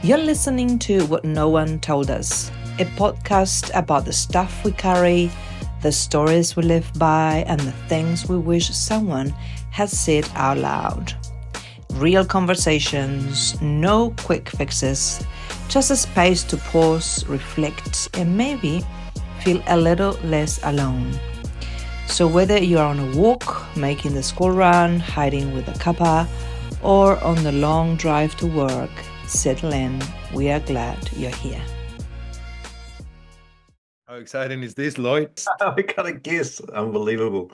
You're listening to What No One Told Us, a podcast about the stuff we carry, the stories we live by, and the things we wish someone had said out loud. Real conversations, no quick fixes, just a space to pause, reflect, and maybe feel a little less alone. So whether you're on a walk, making the school run, hiding with a cuppa, or on the long drive to work, settle in. We are glad you're here. How exciting is this, Lloyd? We got a guest. Unbelievable.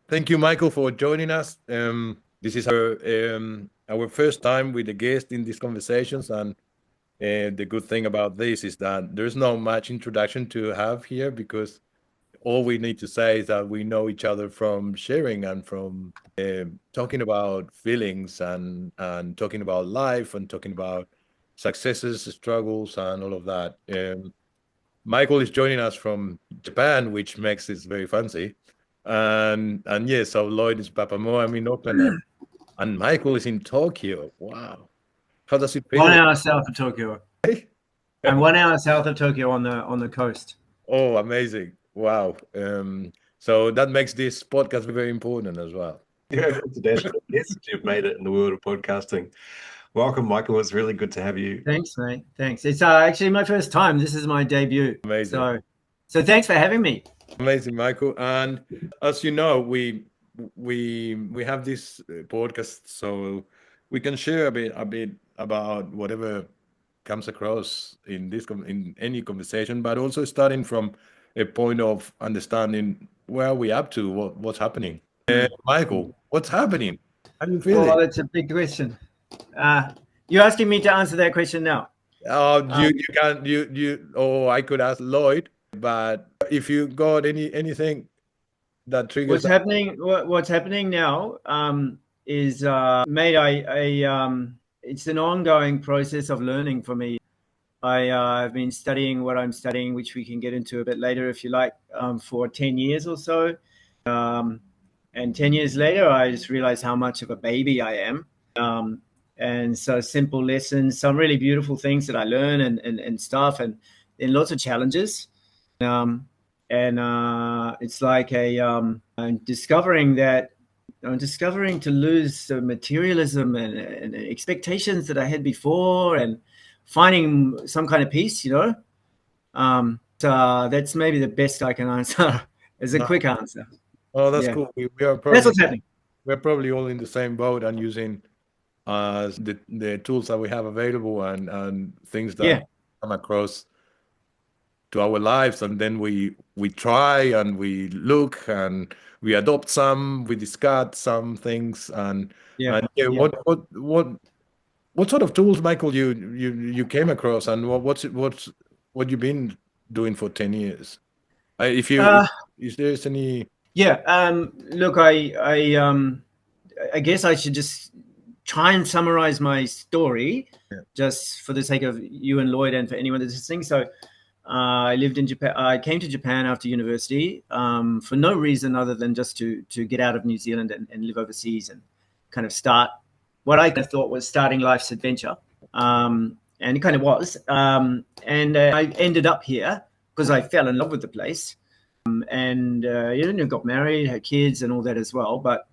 Thank you, Michael, for joining us. This is our first time with a guest in these conversations, and the good thing about this is that there's not much introduction to have here, because all we need to say is that we know each other from sharing and from talking about feelings and talking about life and talking about successes, struggles, and all of that. Michael is joining us from Japan, which makes this very fancy. And yeah, so Lloyd is Papamoa, I'm in Auckland, and Michael is in Tokyo. Wow. How does it feel? 1 hour south of Tokyo. And 1 hour south of Tokyo on the coast. Oh, amazing. Wow. So that makes this podcast very important as well. Yeah, yes, you've made it in the world of podcasting. Welcome, Michael. It's really good to have you. Thanks, mate. Thanks. It's actually my first time. This is my debut. Amazing. So thanks for having me. Amazing, Michael. And as you know, we have this podcast, so we can share a bit about whatever comes across in any conversation, but also starting from a point of understanding where we're up to, what's happening. Michael, what's happening? How do you feel? Well, that's a big question. You're asking me to answer that question now. You can't. I could ask Lloyd, but if you got anything that triggers What's happening now is, mate, it's an ongoing process of learning for me. I've been studying what I'm studying, which we can get into a bit later if you like, for 10 years or so. And 10 years later, I just realized how much of a baby I am. And so simple lessons, some really beautiful things that I learn and stuff, and lots of challenges. It's like I'm discovering to lose the materialism and expectations that I had before, and finding some kind of peace, So that's maybe the best I can answer as a quick answer. Oh, that's cool. We are probably, that's what's happening. We're probably all in the same boat and using the tools that we have available and things that come across to our lives, and then we try and we look and we adopt some, we discard some things, what sort of tools, Michael, you came across, and what you've been doing for 10 years? If there's any. Look, I guess I should just try and summarize my story, just for the sake of you and Lloyd and for anyone that's listening. So I lived in Japan. I came to Japan after university for no reason other than just to get out of New Zealand and live overseas and kind of start what I thought was starting life's adventure. And it kind of was. And I ended up here because I fell in love with the place. Got married, had kids and all that as well. But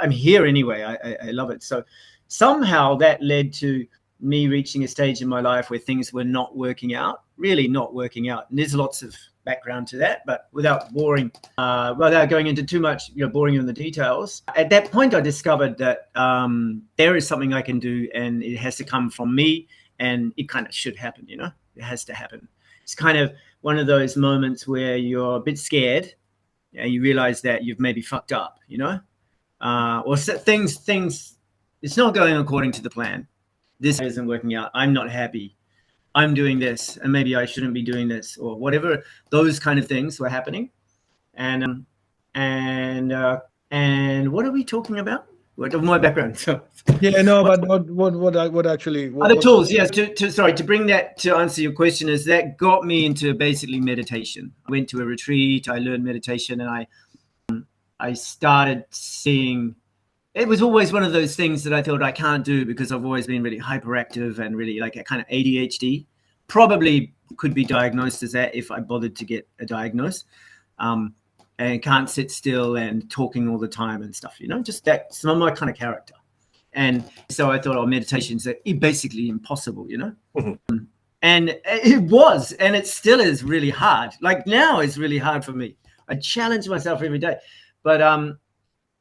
I'm here anyway. I love it. So somehow that led to me reaching a stage in my life where things were not working out, really not working out. And there's lots of background to that, but without going into too much, boring you in the details. At that point, I discovered that there is something I can do, and it has to come from me, and it kind of should happen, It has to happen. It's kind of one of those moments where you're a bit scared and you realize that you've maybe fucked up, or things, it's not going according to the plan. This isn't working out. I'm not happy. I'm doing this, and maybe I shouldn't be doing this, or whatever. Those kind of things were happening. And what are we talking about? What of my background? So but what actually other tools? Yes. To bring that to answer your question, is that got me into basically meditation. I went to a retreat. I learned meditation, and I started seeing it was always one of those things that I thought I can't do because I've always been really hyperactive and really like a kind of ADHD. Probably could be diagnosed as that if I bothered to get a diagnosis. And can't sit still and talking all the time and stuff, just that's not my kind of character. And so I thought, oh, meditation's basically impossible, Mm-hmm. And it was, and it still is really hard. Like now it's really hard for me. I challenge myself every day. But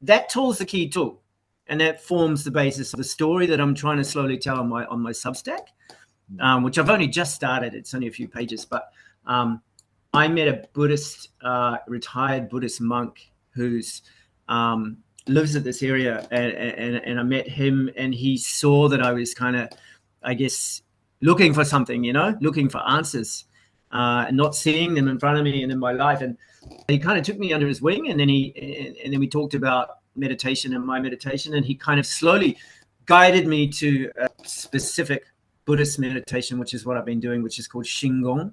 that tool's the key tool. And that forms the basis of the story that I'm trying to slowly tell on my Substack, which I've only just started. It's only a few pages, but I met a Buddhist, retired Buddhist monk who's lives in this area, and I met him, and he saw that I was kind of, I guess, looking for something, looking for answers, and not seeing them in front of me and in my life. And he kind of took me under his wing, and then we talked about meditation and my meditation, and he kind of slowly guided me to a specific Buddhist meditation, which is what I've been doing, which is called Qigong.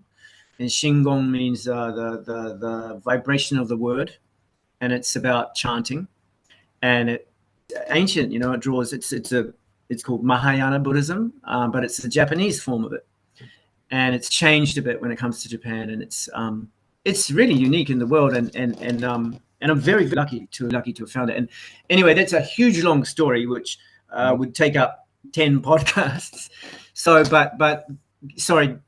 And Qigong means the vibration of the word, and it's about chanting. And it's ancient, it draws. It's called Mahayana Buddhism, but it's the Japanese form of it, and it's changed a bit when it comes to Japan. And it's really unique in the world, and I'm very lucky to have found it. And anyway, that's a huge long story, which would take up 10 podcasts. So, but sorry.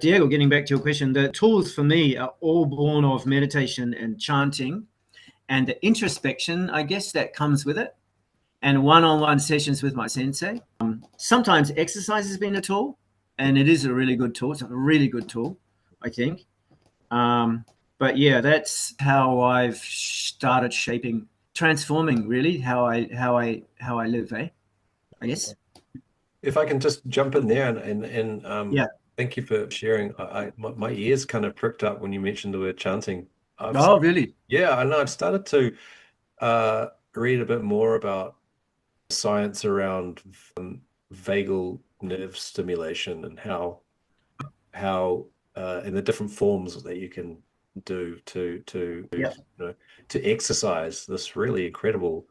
Diego, getting back to your question, the tools for me are all born of meditation and chanting and the introspection, I guess, that comes with it, and one-on-one sessions with my sensei. Sometimes exercise has been a tool, and it is a really good tool. It's a really good tool, I think. But yeah, that's how I've started transforming really how I live, I guess. If I can just jump in there and yeah. Thank you for sharing. My ears kind of pricked up when you mentioned the word chanting. Really? Yeah, I know. I've started to read a bit more about science around vagal nerve stimulation and how in the different forms that you can do to exercise this really incredible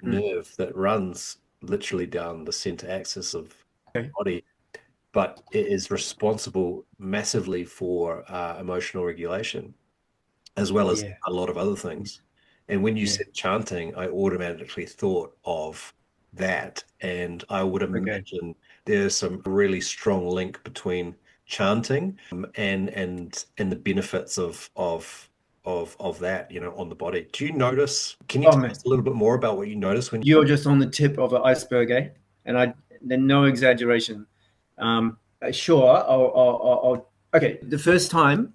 nerve that runs literally down the center axis of the body. But it is responsible massively for emotional regulation, as well as a lot of other things. And when you said chanting, I automatically thought of that. And I would imagine there's some really strong link between chanting and the benefits of that, on the body. Do you notice? Can you tell us a little bit more about what you notice when you're just on the tip of an iceberg, eh? And then no exaggeration. Sure. I'll okay. The first time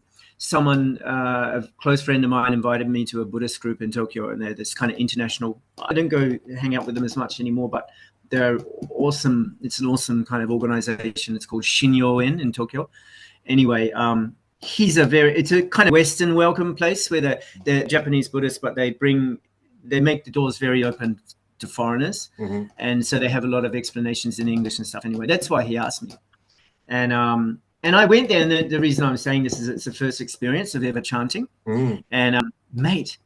a close friend of mine invited me to a Buddhist group in Tokyo, and they're this kind of international. I don't go hang out with them as much anymore, but they're awesome. It's an awesome kind of organization. It's called Shinyo-en in Tokyo. Anyway, it's a kind of Western welcome place where they're Japanese Buddhists, but they make the doors very open to foreigners. Mm-hmm. And so they have a lot of explanations in English and stuff. Anyway, that's why he asked me. And I went there, and the reason I'm saying this is it's the first experience of ever chanting. Mm. And mate,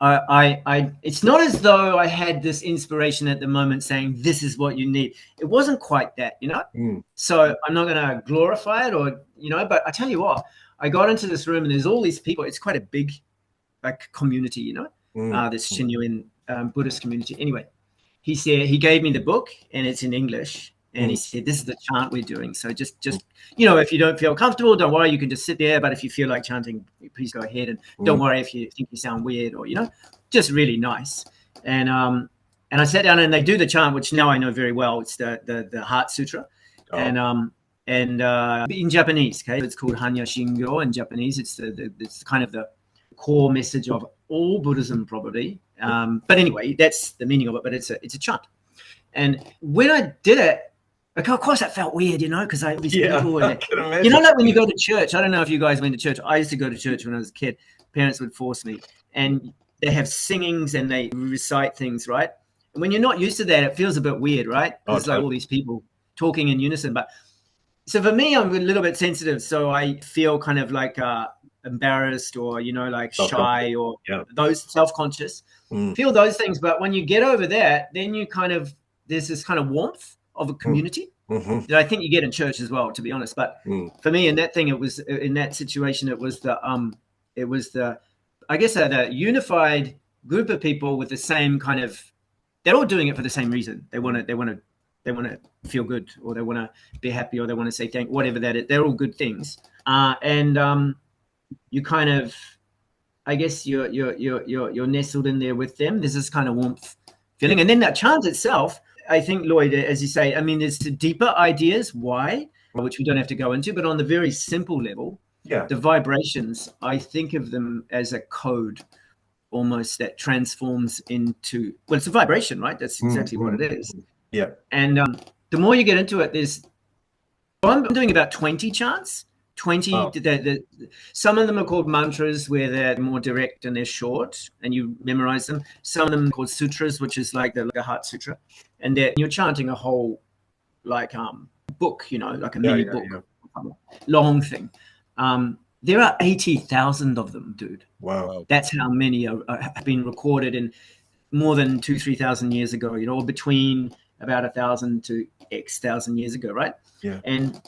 I it's not as though I had this inspiration at the moment saying this is what you need. It wasn't quite that, Mm. So I'm not going to glorify it or, but I tell you what, I got into this room and there's all these people. It's quite a big community, this Shinyo-en Buddhist community. Anyway, he gave me the book, and it's in English. And he said, this is the chant we're doing. So just if you don't feel comfortable, don't worry. You can just sit there. But if you feel like chanting, please go ahead. And don't worry if you think you sound weird or, just really nice. And I sat down, and they do the chant, which now I know very well. It's the Heart Sutra. Oh. And in Japanese, okay, it's called Hanya Shingyo in Japanese. It's kind of the core message of all Buddhism, probably. But anyway, that's the meaning of it. But it's a chant. And when I did it, of course, that felt weird, because these people were, like when you go to church. I don't know if you guys went to church. I used to go to church when I was a kid. Parents would force me, and they have singings and they recite things, right? And when you're not used to that, it feels a bit weird, right? It's like all these people talking in unison. But so for me, I'm a little bit sensitive, so I feel kind of like a embarrassed or, you know, like shy or those self-conscious, Mm. feel those things. But when you get over that, then you kind of, there's this kind of warmth of a community Mm-hmm. that I think you get in church as well, to be honest. But for me, in that thing, it was, in that situation, it was the I guess the unified group of people with the same kind of, they're all doing it for the same reason. They want to feel good, or they want to be happy, or they want to say thank, whatever that is. They're all good things. And you kind of, I guess you're nestled in there with them. There's this kind of warmth feeling. And then that chant itself, I think, Lloyd, as you say, I mean, there's the deeper ideas why, which we don't have to go into, but on the very simple level, the vibrations, I think of them as a code almost that transforms into, well, it's a vibration, right? That's exactly what it is. Yeah. And the more you get into it, I'm doing about 20 chants. 20. Wow. Some of them are called mantras, where they're more direct and they're short and you memorize them. Some of them are called sutras, which is like a heart sutra, and you're chanting a whole like book, you know, like a mini book, long thing. There are 80,000 of them, dude. Wow. That's how many have been recorded in more than 2,000-3,000 years ago, you know, or between about 1,000 to X thousand years ago, right? Yeah. And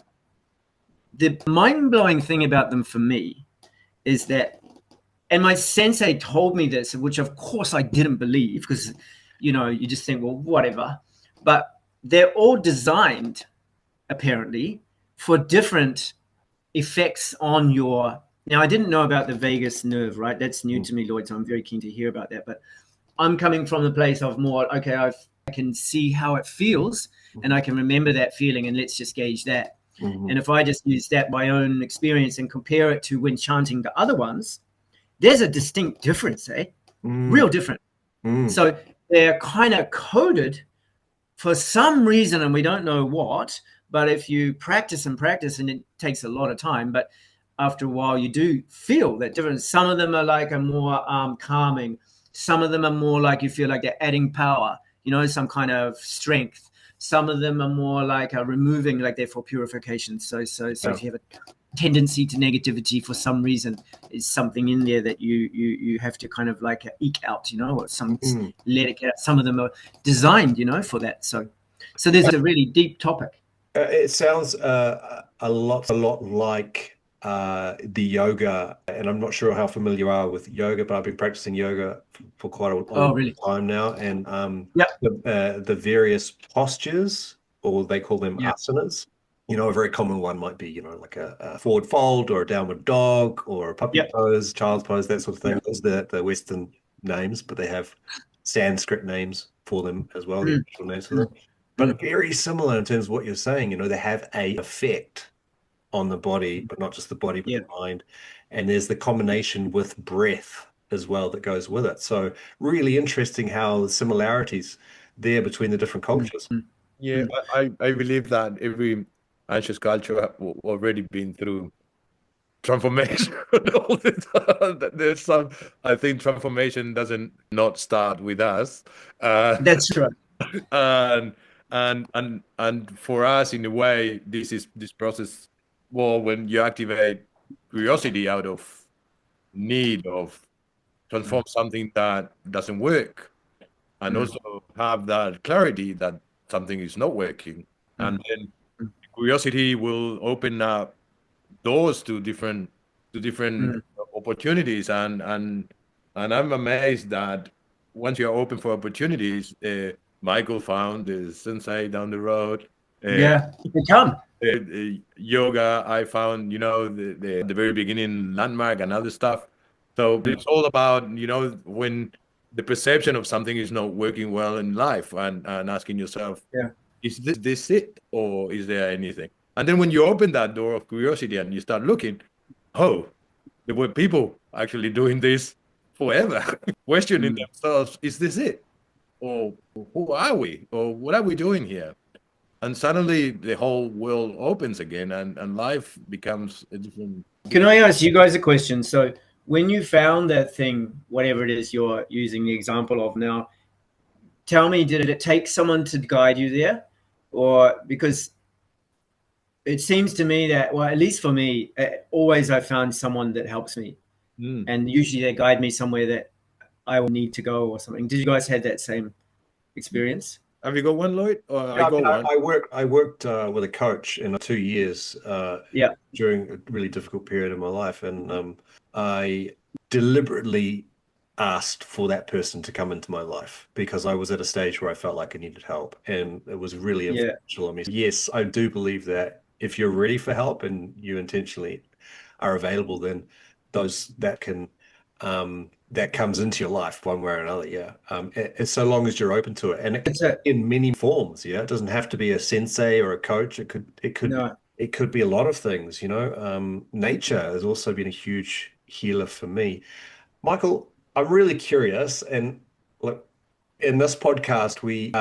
the mind-blowing thing about them for me is that, and my sensei told me this, which of course I didn't believe, because, you know, you just think, well, whatever. But they're all designed, apparently, for different effects on your, now I didn't know about the vagus nerve, right? That's new to me, Lloyd, so I'm very keen to hear about that. But I'm coming from the place of more, okay, I can see how it feels and I can remember that feeling, and let's just gauge that. And if I just use that, my own experience, and compare it to when chanting the other ones, there's a distinct difference, real different. So they're kind of coded for some reason, and we don't know what, but if you practice and practice, and it takes a lot of time, but after a while you do feel that difference. Some of them are like a more calming. Some of them are more like you feel like they're adding power, you know, some kind of strength. Some of them are more like removing, like they're for purification. So if you have a tendency to negativity for some reason, is something in there that you have to kind of like eke out, you know, or let it get out. Some of them are designed, you know, for that. So there's a really deep topic. It sounds a lot like the yoga, and I'm not sure how familiar you are with yoga, but I've been practicing yoga for quite a long time now, and the various postures, or they call them asanas. You know, a very common one might be, you know, like a forward fold, or a downward dog, or a puppy pose, child's pose, that sort of thing. Those are the Western names, but they have Sanskrit names for them as well, the actual names for them. But very similar in terms of what you're saying. You know, they have a effect on the body, but not just the body, but the mind. And there's the combination with breath as well that goes with it. So really interesting how the similarities there between the different cultures. Yeah, I believe that every ancient culture have already been through transformation all the time. There's some, I think transformation doesn't not start with us. That's right. And for us, in a way, this process, well, when you activate curiosity out of need of transform something that doesn't work, and also have that clarity that something is not working, and then curiosity will open up doors to different opportunities, and I'm amazed that once you're open for opportunities, Michael found the sensei down the road. They come. Yoga, I found, you know, the very beginning landmark and other stuff. So it's all about, you know, when the perception of something is not working well in life, and asking yourself, is this it, or is there anything? And then when you open that door of curiosity and you start looking, there were people actually doing this forever, questioning themselves, is this it? Or who are we? Or what are we doing here? And suddenly the whole world opens again, and life becomes a different. Can I ask you guys a question? So when you found that thing, whatever it is you're using the example of now, tell me, did it take someone to guide you there? Or because it seems to me that, well, at least for me, always I found someone that helps me. And usually they guide me somewhere that I will need to go or something. Did you guys have that same experience? Have you got one, Lloyd? Or Yeah, I got one. I worked with a coach in 2 years during a really difficult period in my life, and I deliberately asked for that person to come into my life because I was at a stage where I felt like I needed help, and it was really influential on me. Yes, I do believe that if you're ready for help and you intentionally are available, then that comes into your life one way or another. It's so long as you're open to it, and it's in many forms. It doesn't have to be a sensei or a coach. It could be a lot of things. Nature has also been a huge healer for me. Michael, I'm really curious, and look, in this podcast we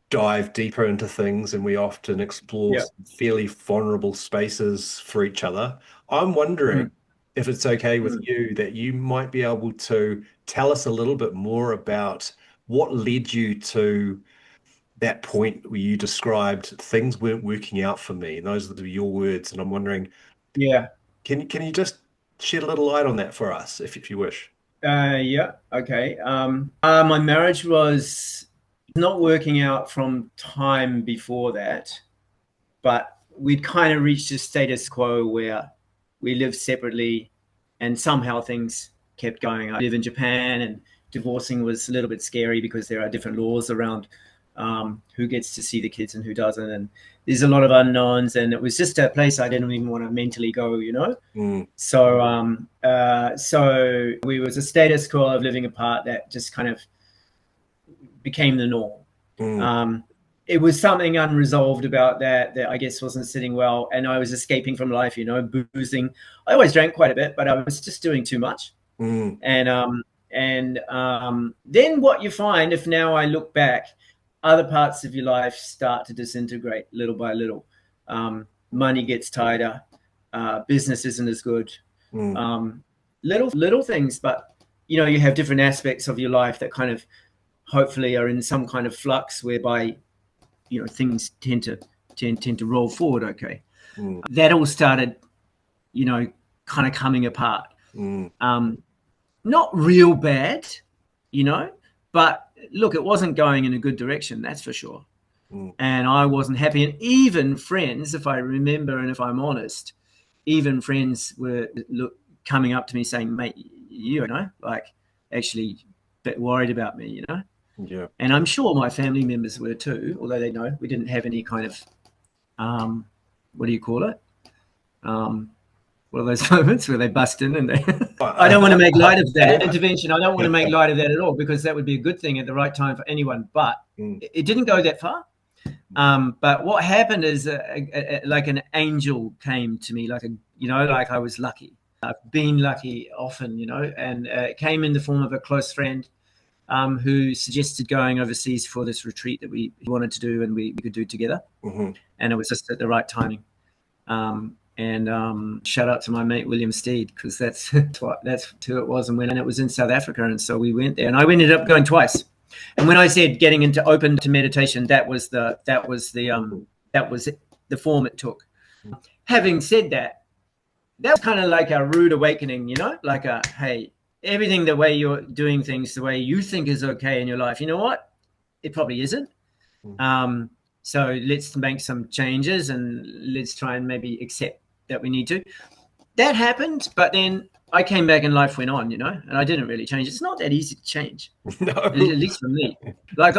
dive deeper into things, and we often explore some fairly vulnerable spaces for each other. I'm wondering if it's okay with you that you might be able to tell us a little bit more about what led you to that point where you described things weren't working out for me. Those are your words, and I'm wondering, can you just shed a little light on that for us, if you wish? Okay. My marriage was not working out from time before that, but we'd kind of reached a status quo where we lived separately, and somehow things kept going. I live in Japan, and divorcing was a little bit scary because there are different laws around who gets to see the kids and who doesn't, and there's a lot of unknowns, and it was just a place I didn't even want to mentally go, So we was a status quo of living apart that just kind of became the norm. It was something unresolved about that I guess wasn't sitting well, and I was escaping from life, boozing. I always drank quite a bit, but I was just doing too much. And then what you find, if now I look back, other parts of your life start to disintegrate little by little. Money gets tighter, business isn't as good. Little things, but you have different aspects of your life that kind of hopefully are in some kind of flux whereby things tend to roll forward. Okay. That all started kind of coming apart. Not real bad, but look, it wasn't going in a good direction, that's for sure. And I wasn't happy. And even friends, if I remember and if I'm honest, even friends were coming up to me saying, mate, actually a bit worried about me, Yeah. And I'm sure my family members were too, although they know we didn't have any kind of, what do you call it? What are those moments where they bust in and they... I don't want to make light of that intervention. I don't want to make light of that at all, because that would be a good thing at the right time for anyone. But it didn't go that far. But what happened is like an angel came to me, like I was lucky. I've been lucky often, and it came in the form of a close friend who suggested going overseas for this retreat that we wanted to do and we could do together. And it was just at the right timing. And shout out to my mate William Steed, because that's who it was. And it was in South Africa, and so we went there, and I ended up going twice. And when I said getting into open to meditation, that was the form it took. Having said that, that was kind of like a rude awakening, like hey, everything the way you're doing things, the way you think is okay in your life, you know what? It probably isn't. So let's make some changes and let's try and maybe accept that we need to. That happened, but then I came back and life went on, and I didn't really change. It's not that easy to change, no. At least for me. Like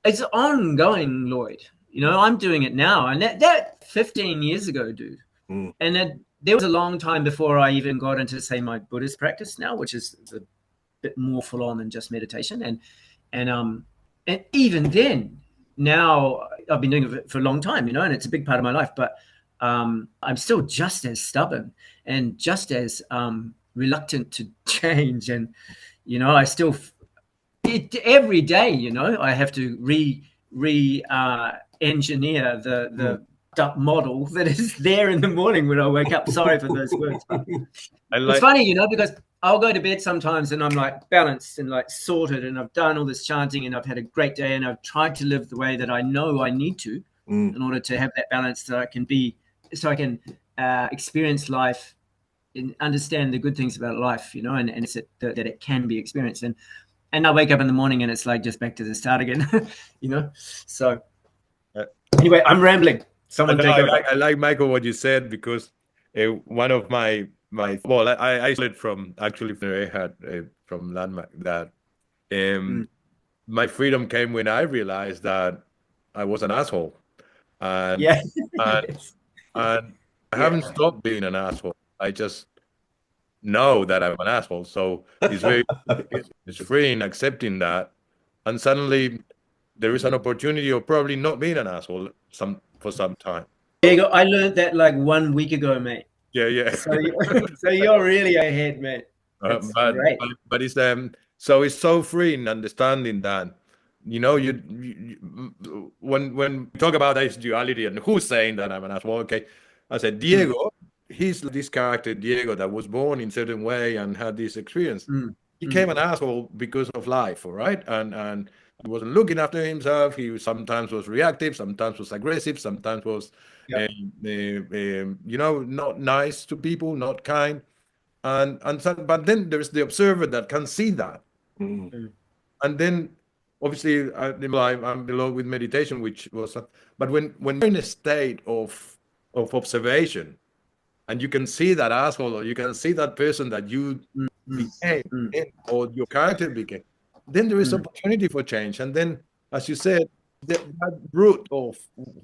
it's ongoing, Lloyd. I'm doing it now, and that 15 years ago, dude. And there was a long time before I even got into, say, my Buddhist practice now, which is a bit more full on than just meditation. And even then, now I've been doing it for a long time, and it's a big part of my life, but I'm still just as stubborn and just as reluctant to change. And, I still, every day, I have to engineer the model that is there in the morning when I wake up. Sorry for those words. It's funny, because I'll go to bed sometimes and I'm like balanced and like sorted, and I've done all this chanting and I've had a great day and I've tried to live the way that I know I need to. in order to have that balance, so I can experience life and understand the good things about life, you know, and it's that it can be experienced. And I wake up in the morning and it's like just back to the start again, you know. So anyway, I'm rambling. Someone take over. I like, Michael, what you said, because one of my well, I started from actually from Landmark that my freedom came when I realized that I was an asshole, and and I haven't stopped being an asshole. I just know that I'm an asshole, so it's very it's freeing accepting that, and suddenly there is an opportunity of probably not being an asshole for some time. Diego, I learned that like 1 week ago, mate. Yeah. So you're really ahead, mate. That's great. But it's so it's so freeing understanding that, you know, when we talk about this duality and who's saying that I'm an asshole, okay, I said Diego, he's this character Diego that was born in a certain way and had this experience. He became an asshole because of life, all right, and he wasn't looking after himself. He sometimes was reactive, sometimes was aggressive, sometimes was you know, not nice to people, not kind. But then there's the observer that can see that. And then obviously I'm below with meditation, which was but when you're in a state of observation and you can see that asshole, or you can see that person that you became or your character became, then there is opportunity for change. And then, as you said, that root of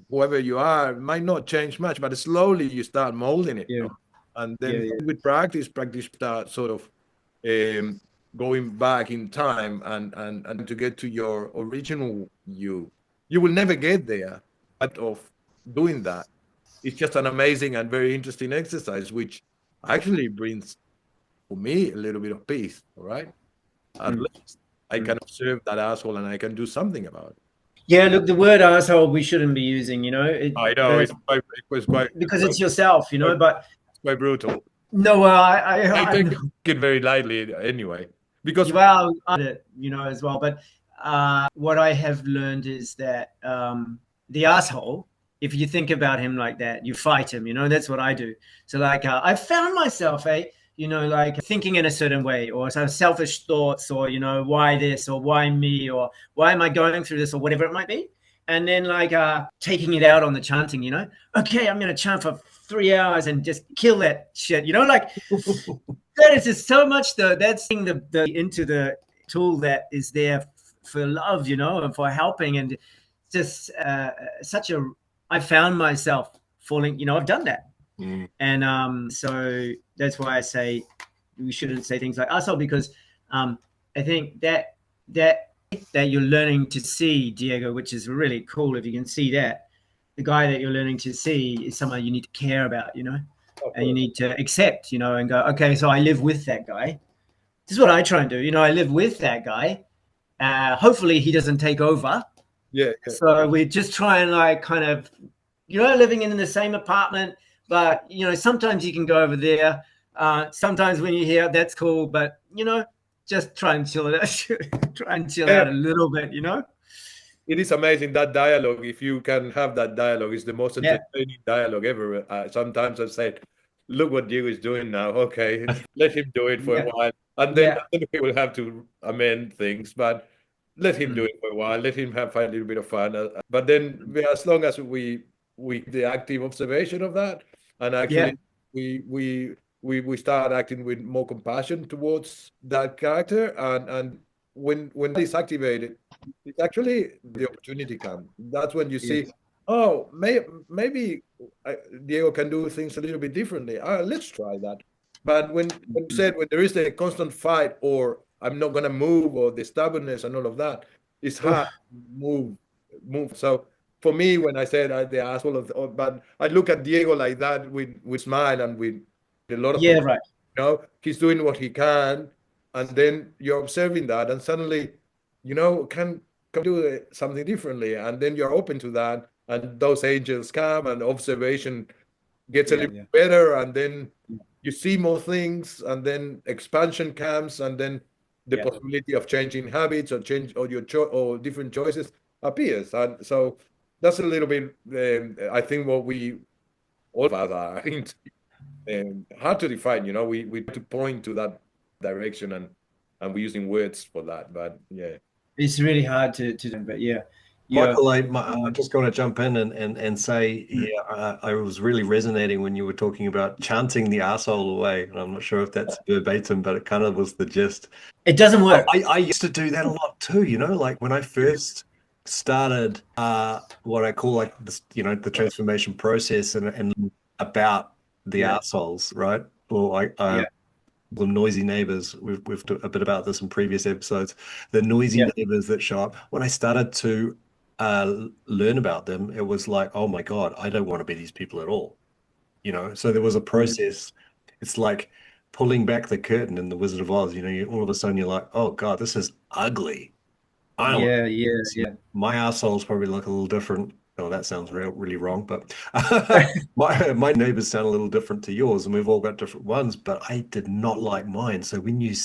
whoever you are might not change much, but slowly you start molding it. You know? And then with practice start sort of going back in time and to get to your original you. You will never get there, but of doing that. It's just an amazing and very interesting exercise, which actually brings, for me, a little bit of peace, all right? At least I can observe that asshole and I can do something about it. Yeah, look, the word asshole we shouldn't be using, you know. I know, it's quite because it's yourself, you know, but it's quite brutal. No, well, I take it very lightly anyway. Because well, you know, as well. But what I have learned is that the asshole, if you think about him like that, you fight him, you know. That's what I do. So like I found myself, you know, like thinking in a certain way, or some selfish thoughts, or, you know, why this, or why me, or why am I going through this, or whatever it might be. And then like taking it out on the chanting, you know. Okay, I'm going to chant for 3 hours and just kill that shit, you know, like that is just so much that's the into the tool that is there for love, you know, and for helping, and just I found myself falling, you know, I've done that. And so that's why I say we shouldn't say things like asshole, because I think that you're learning to see, Diego, which is really cool if you can see that. The guy that you're learning to see is someone you need to care about, you know, and you need to accept, you know, and go, okay, so I live with that guy. This is what I try and do. You know, I live with that guy. Hopefully he doesn't take over. Yeah. So we just try and like kind of, you know, living in the same apartment, but, you know, sometimes you can go over there. Sometimes when you hear that's cool, but, you know, just try and chill it out. Try and chill out a little bit, you know. It is amazing, that dialogue. If you can have that dialogue, it's the most entertaining dialogue ever. Sometimes I've said, look what Diego is doing now. Okay, let him do it for a while. And then we will have to amend things, but let him do it for a while. Let him find a little bit of fun. But then as long as we the active observation of that, and actually we start acting with more compassion towards that character, and when it's activated, it's actually the opportunity comes. That's when you see, oh, maybe Diego can do things a little bit differently. Let's try that. But when you said, when there is a constant fight, or I'm not going to move, or the stubbornness and all of that, it's hard to move. So for me, when I said the asshole but I look at Diego like that with smile and with a lot of right. You know, he's doing what he can, and then you're observing that, and suddenly, you know, can do something differently, and then you're open to that, and those angels come, and observation gets a little better, and then you see more things, and then expansion comes, and then the possibility of changing habits or change or or different choices appears. And so that's a little bit. I think what we all of us are hard to define. You know, we try to point to that direction, and we're using words for that. But yeah, it's really hard to do. But yeah, Michael, I'm just going to jump in and say, yeah, I was really resonating when you were talking about chanting the asshole away. And I'm not sure if that's verbatim, but it kind of was the gist. it doesn't work. I used to do that a lot too, you know, like when I first started what I call like this, you know, the transformation process and about the assholes, right? Or the noisy neighbors. We've talked a bit about this in previous episodes. The noisy neighbors that show up. When I started to learn about them, it was like, oh my God, I don't want to be these people at all. You know, so there was a process. It's like pulling back the curtain in The Wizard of Oz. You know, all of a sudden you're like, oh God, this is ugly. I don't My assholes probably look a little different. Oh, that sounds really wrong, but my neighbors sound a little different to yours, and we've all got different ones, but I did not like mine. So when you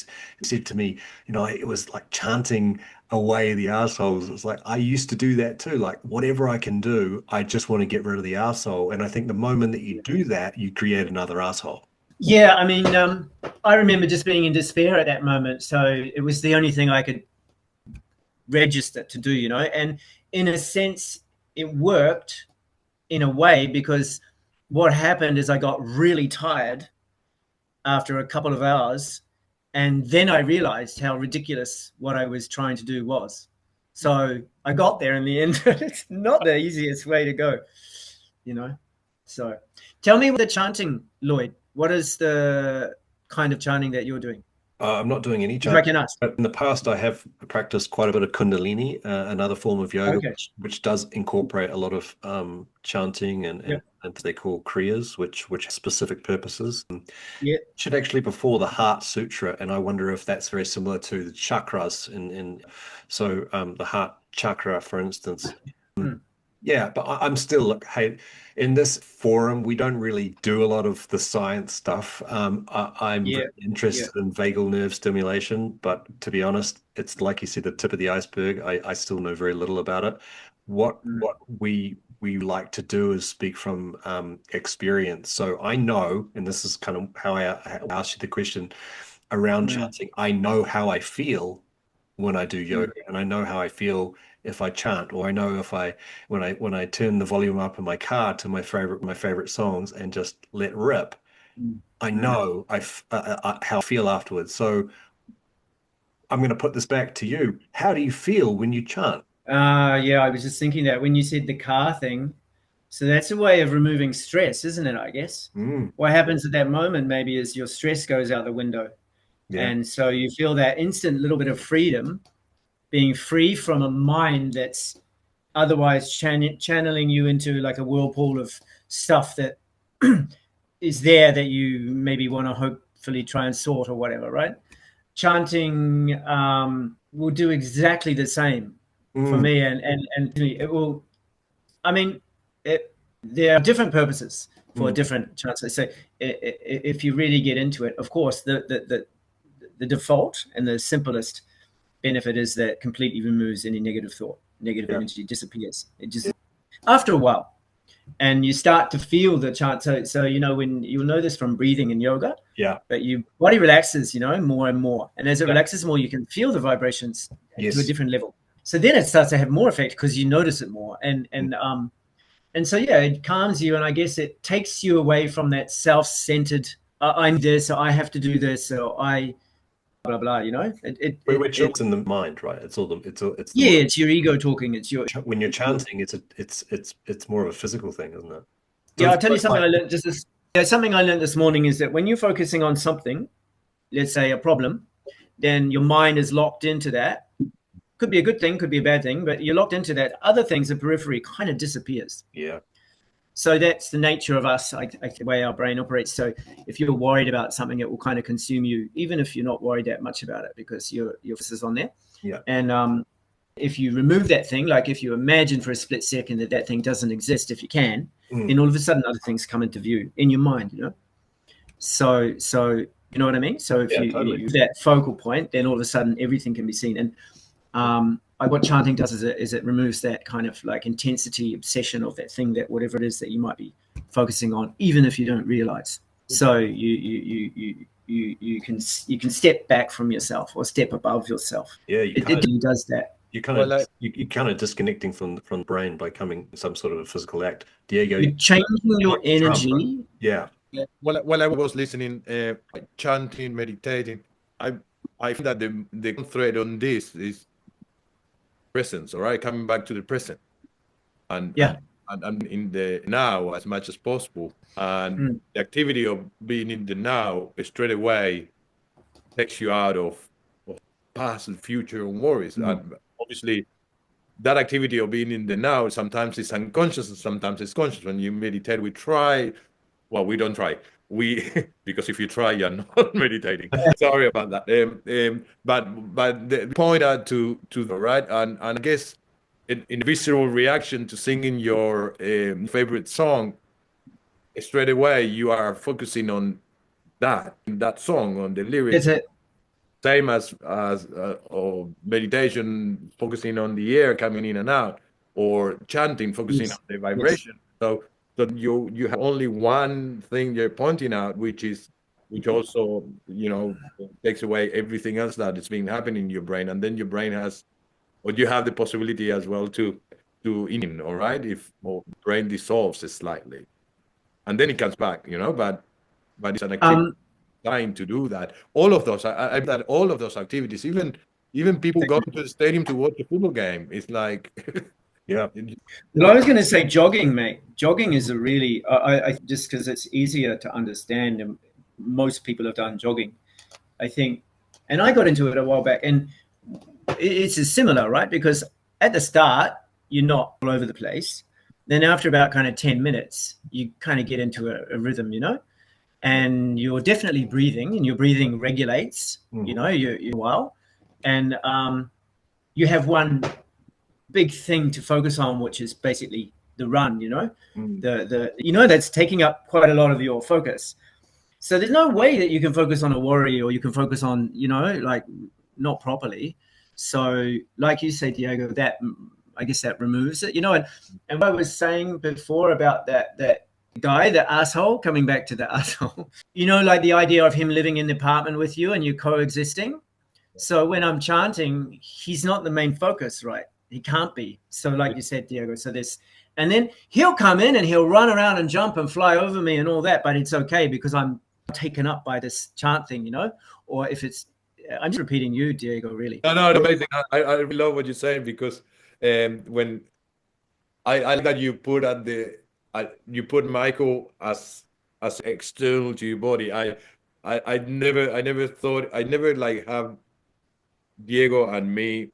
said to me, you know, it was like chanting away the assholes, it's like I used to do that too. Like whatever I can do, I just want to get rid of the asshole. And I think the moment that you do that, you create another asshole. Yeah, I mean, I remember just being in despair at that moment. So it was the only thing I could register to do, you know, and in a sense, it worked in a way, because what happened is I got really tired after a couple of hours, and then I realized how ridiculous what I was trying to do was. So I got there in the end. It's not the easiest way to go, you know. So tell me the chanting, Lloyd. What is the kind of chanting that you're doing? I'm not doing any If I can chanting. ask. But in the past, I have practiced quite a bit of Kundalini, another form of yoga, Okay. which does incorporate a lot of chanting and they call kriyas, which have specific purposes. Yeah. Should actually before the Heart Sutra, and I wonder if that's very similar to the chakras. So the heart chakra, for instance. Yeah, but I'm still, look, hey, in this forum, we don't really do a lot of the science stuff. I'm very interested in vagal nerve stimulation, but to be honest, it's like you said, the tip of the iceberg. I still know very little about it. What we like to do is speak from experience. So I know, and this is kind of how I asked you the question around chanting. I know how I feel when I do yoga, and I know how I feel if I chant, or I know if when I turn the volume up in my car to my favorite songs and just let rip, I know how I feel afterwards. So I'm going to put this back to you. How do you feel when you chant? Yeah, I was just thinking that when you said the car thing, so that's a way of removing stress, isn't it? I guess what happens at that moment maybe is your stress goes out the window, and so you feel that instant little bit of freedom, being free from a mind that's otherwise channeling you into like a whirlpool of stuff that is there that you maybe want to hopefully try and sort or whatever, right? Chanting will do exactly the same for me, and it will. I mean, there are different purposes for different chants. So if you really get into it, of course, the default and the simplest benefit is that completely removes any negative thought, negative energy disappears. It just after a while, and you start to feel the chant. So you know, when you'll know this from breathing in yoga, but your body relaxes, you know, more and more, and as it relaxes more, you can feel the vibrations to a different level. So then it starts to have more effect because you notice it more, and so it calms you, and I guess it takes you away from that self-centered. I'm this, so I have to do this, so I. Blah blah, you know. It's in the mind, right? It's your ego talking. It's your when you're chanting. It's more of a physical thing, isn't it? I'll tell you something I learned. Something I learned this morning is that when you're focusing on something, let's say a problem, then your mind is locked into that. Could be a good thing, could be a bad thing, but you're locked into that. Other things, the periphery kind of disappears. Yeah. So that's the nature of us, the way our brain operates. So if you're worried about something, it will kind of consume you, even if you're not worried that much about it, because your focus is on there. Yeah. And if you remove that thing, like if you imagine for a split second that thing doesn't exist, if you can, then all of a sudden other things come into view in your mind, you know. So you know what I mean? So if you that focal point, then all of a sudden everything can be seen. And what chanting does is it removes that kind of like intensity, obsession of that thing, that whatever it is that you might be focusing on, even if you don't realize. So you can step back from yourself or step above yourself. Yeah, it does that. You're kind of disconnecting from the brain by coming some sort of a physical act. Diego, you're changing your energy. Right? Yeah. When I was listening, chanting, meditating, I think that the thread on this is presence, all right, coming back to the present, and in the now as much as possible, and the activity of being in the now straight away takes you out of past and future and worries. And obviously that activity of being in the now sometimes is unconscious and sometimes it's conscious. When you meditate, we don't try, because if you try, you're not meditating. Sorry about that. But the point out to the right, and I guess in visceral reaction to singing your favorite song, straight away you are focusing on that song, on the lyrics. That's it. Same as or meditation, focusing on the air coming in and out, or chanting, focusing on the vibration. So you have only one thing you're pointing out, which also takes away everything else that is being happening in your brain, and then your brain has, or you have the possibility as well to in, all right, if brain dissolves slightly, and then it comes back, but it's an activity trying to do that. All of those, all of those activities, even people going to the stadium to watch a football game, it's like, yeah. Well, I was going to say jogging, mate. Jogging is a really, I just because it's easier to understand, and most people have done jogging, I think. And I got into it a while back, and it's similar, right? Because at the start, you're not all over the place. Then after about kind of 10 minutes, you kind of get into a rhythm, and you're definitely breathing, and your breathing regulates, you're well. And you have one big thing to focus on, which is basically the run, that's taking up quite a lot of your focus. So there's no way that you can focus on a worry, or you can focus on, like not properly. So like you say, Diego, that I guess that removes it, and what I was saying before about that guy, the asshole, coming back to the asshole, like the idea of him living in the apartment with you and you coexisting. So when I'm chanting, he's not the main focus, right? He can't be. So like you said, Diego, so this, and then he'll come in and he'll run around and jump and fly over me and all that, but it's okay because I'm taken up by this chant thing, or if it's, I'm just repeating you, Diego, really. No, amazing. I really love what you're saying, because when I like that you put you put Michael as external to your body. I never thought, I never like have Diego and me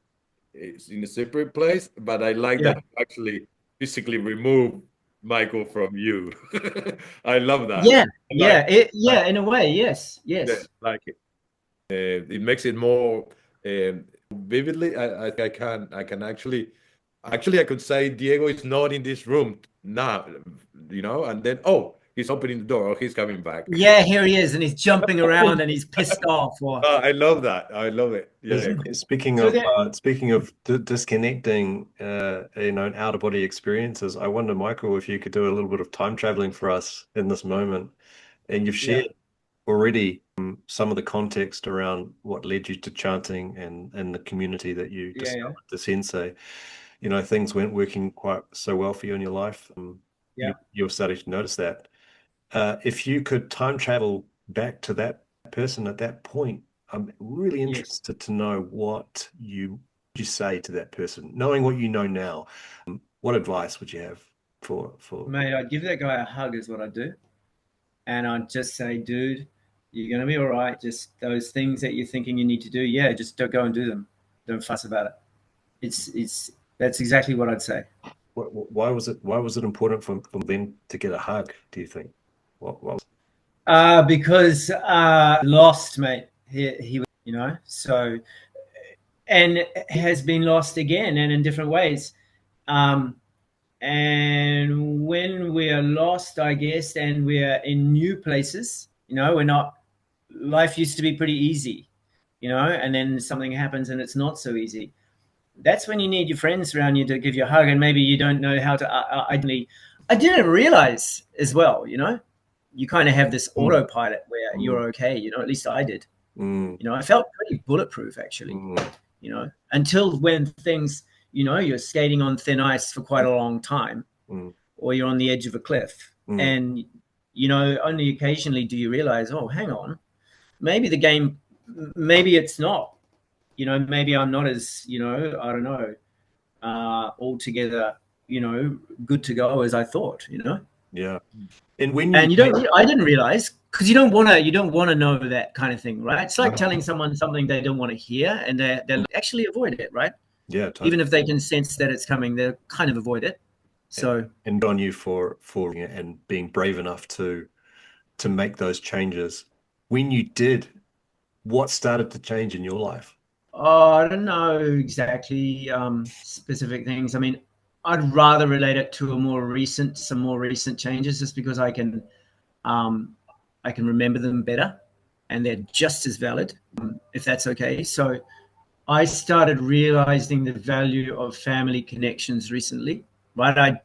in a separate place, but I like that you actually physically remove Michael from you. I love that. In a way, yes. Like it makes it more vividly. I can actually I could say Diego is not in this room now, and then he's opening the door, or he's coming back. Yeah, here he is, and he's jumping around and he's pissed off. I love that. I love it. Yeah. Speaking of disconnecting, out of body experiences, I wonder, Michael, if you could do a little bit of time traveling for us in this moment. And you've shared already some of the context around what led you to chanting and the community that you discovered, the sensei. Things weren't working quite so well for you in your life. You're starting to notice that. If you could time travel back to that person at that point, I'm really interested to know what you say to that person, knowing what you know now. What advice would you have for? Mate, I'd give that guy a hug is what I'd do. And I'd just say, dude, you're going to be all right. Just those things that you're thinking you need to do. Yeah, just don't go and do them. Don't fuss about it. That's exactly what I'd say. Why was it important for them to get a hug, do you think? Because lost, mate. He so, and has been lost again, and in different ways. And when we are lost, I guess, and we're in new places, we're not, life used to be pretty easy, and then something happens and it's not so easy. that's when you need your friends around you to give you a hug, and maybe you don't know how to. I didn't realize as well, you know, you kind of have this autopilot where you're okay, you know, at least I did. You know, I felt pretty bulletproof actually, you know, until when things, you know, you're skating on thin ice for quite a long time, or you're on the edge of a cliff, and, you know, only occasionally do you realize, oh, hang on, maybe the game, maybe it's not, you know, maybe I'm not as, you know, I don't know, altogether, you know, good to go as I thought, you know. Yeah. And I didn't realize, because you don't want to know that kind of thing, right? It's like telling someone something they don't want to hear, and they actually avoid it, right? Yeah, totally. Even if they can sense that it's coming, they kind of avoid it. So, and good on you for and being brave enough to make those changes. When you did, what started to change in your life? Oh, I don't know exactly specific things. I mean, I'd rather relate it to some more recent changes, just because I can remember them better, and they're just as valid, if that's okay. So I started realizing the value of family connections recently, right? I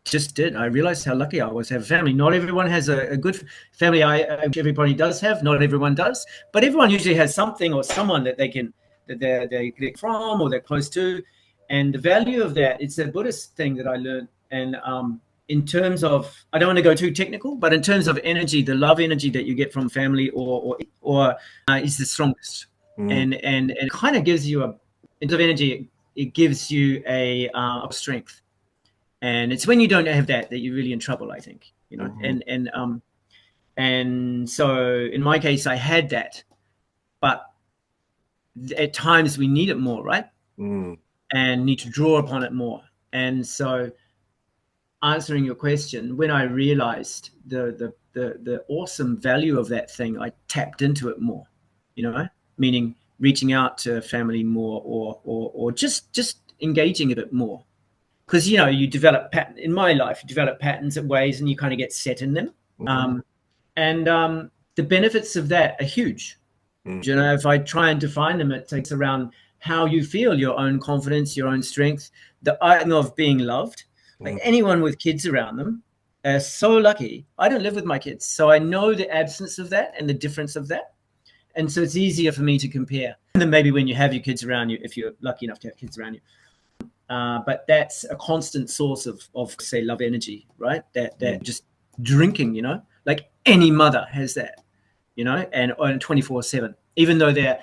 just did. I realized how lucky I was to have a family. Not everyone has a good family. Everybody does have, not everyone does, but everyone usually has something or someone that they connect from, or they're close to. And the value of that, it's a Buddhist thing that I learned. And in terms of, I don't want to go too technical, but in terms of energy, the love energy that you get from family or is the strongest. And it kind of gives you in terms of energy, it gives you a strength. And it's when you don't have that you're really in trouble, I think, you know. And so in my case, I had that, but at times we need it more, right? And need to draw upon it more. And so, answering your question, when I realized the awesome value of that thing, I tapped into it more, you know, meaning reaching out to family more, or just engaging a bit more. Because, you know, you develop in my life, you develop patterns and ways, and you kind of get set in them. The benefits of that are huge. You know, if I try and define them, it takes around how you feel, your own confidence, your own strength, the item of being loved. Like anyone with kids around them are so lucky. I don't live with my kids, so I know the absence of that and the difference of that. And so it's easier for me to compare than maybe when you have your kids around you, if you're lucky enough to have kids around you. But that's a constant source of say, love energy, right? That just drinking, you know, like any mother has that, you know, and on 24/7, even though they're